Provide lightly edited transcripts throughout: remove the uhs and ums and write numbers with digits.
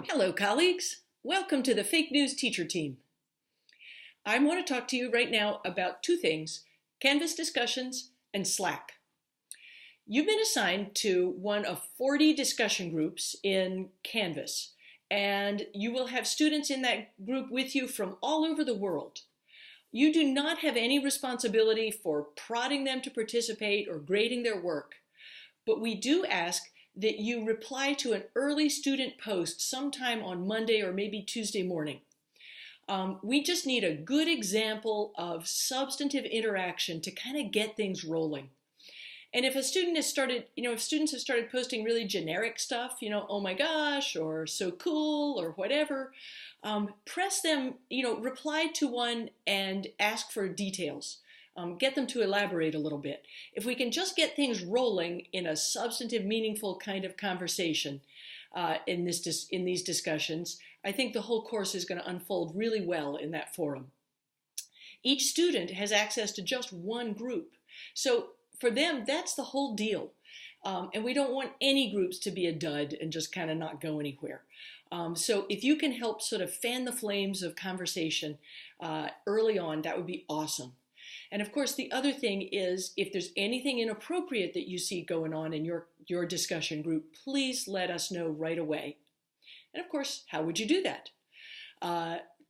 Hello, colleagues. Welcome to the Fake News Teacher Team. I want to talk to you right now about two things: Canvas discussions and Slack. You've been assigned to one of 40 discussion groups in Canvas, and you will have students in that group with you from all over the world. You do not have any responsibility for prodding them to participate or grading their work, but we do ask that you reply to an early student post sometime on Monday or maybe Tuesday morning. We just need a good example of substantive interaction to kind of get things rolling. And if a student has started, if students have started posting really generic stuff, oh my gosh, or so cool, or whatever, press them, reply to one and ask for details. Get them to elaborate a little bit. If we can just get things rolling in a substantive, meaningful kind of conversation in these discussions, I think the whole course is going to unfold really well in that forum. Each student has access to just one group. So for them, that's the whole deal. And we don't want any groups to be a dud and just kind of not go anywhere. So if you can help sort of fan the flames of conversation early on, that would be awesome. And of course, the other thing is, if there's anything inappropriate that you see going on in your discussion group, please let us know right away. And of course, how would you do that?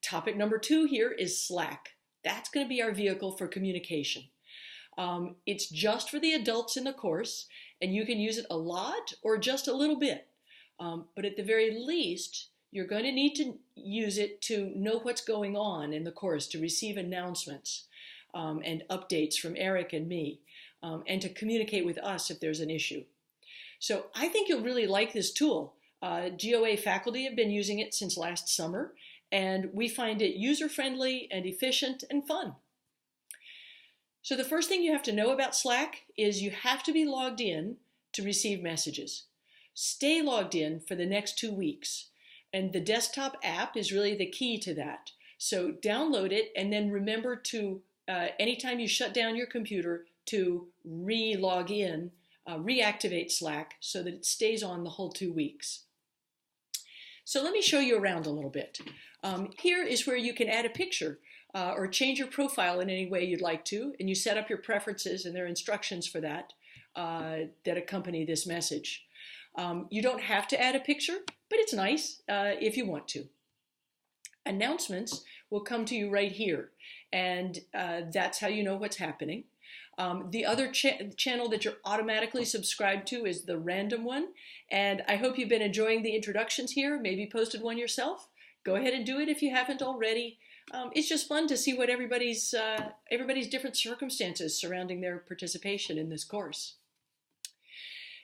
Topic number 2 here is Slack. That's going to be our vehicle for communication. It's just for the adults in the course, and you can use it a lot or just a little bit. But at the very least, you're going to need to use it to know what's going on in the course, to receive announcements and updates from Eric and me, and to communicate with us if there's an issue. So I think you'll really like this tool. GOA faculty have been using it since last summer, and we find it user-friendly and efficient and fun. So the first thing you have to know about Slack is you have to be logged in to receive messages. Stay logged in for the next 2 weeks, and the desktop app is really the key to that. So download it, and then remember to anytime you shut down your computer, to re-log in, reactivate Slack so that it stays on the whole 2 weeks. So let me show you around a little bit. Here is where you can add a picture or change your profile in any way you'd like to, and you set up your preferences, and there are instructions for that that accompany this message. You don't have to add a picture, but it's nice if you want to. Announcements will come to you right here, and that's how you know what's happening. The other channel that you're automatically subscribed to is the random one, and I hope you've been enjoying the introductions here, maybe posted one yourself. Go ahead and do it if you haven't already. It's just fun to see what everybody's different circumstances surrounding their participation in this course.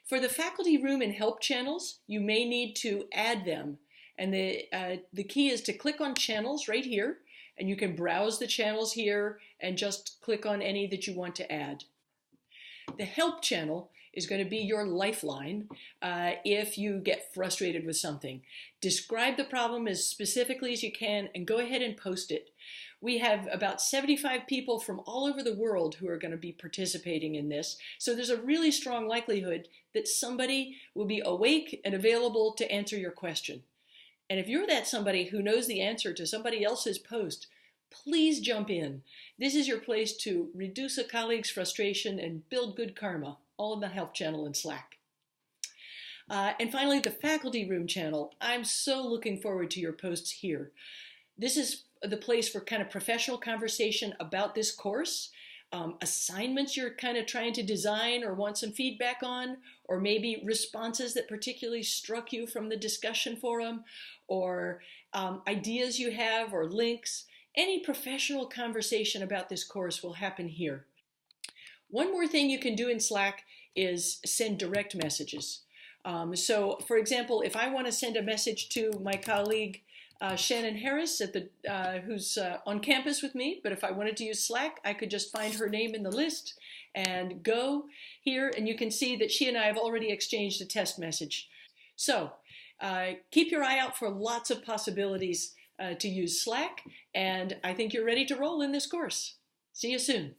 For the faculty room and help channels, you may need to add them. And the key is to click on channels right here, and you can browse the channels here and just click on any that you want to add. The help channel is going to be your lifeline if you get frustrated with something. Describe the problem as specifically as you can and go ahead and post it. We have about 75 people from all over the world who are going to be participating in this, so there's a really strong likelihood that somebody will be awake and available to answer your question. And if you're that somebody who knows the answer to somebody else's post, please jump in. This is your place to reduce a colleague's frustration and build good karma, all in the help channel in Slack. And finally, the faculty room channel. I'm so looking forward to your posts here. This is the place for kind of professional conversation about this course, assignments you're kind of trying to design or want some feedback on, or maybe responses that particularly struck you from the discussion forum, or ideas you have or links. Any professional conversation about this course will happen here. One more thing you can do in Slack is send direct messages. So for example, if I want to send a message to my colleague Shannon Harris who's on campus with me, but if I wanted to use Slack, I could just find her name in the list and go here, and you can see that she and I have already exchanged a test message. So keep your eye out for lots of possibilities to use Slack, and I think you're ready to roll in this course. See you soon.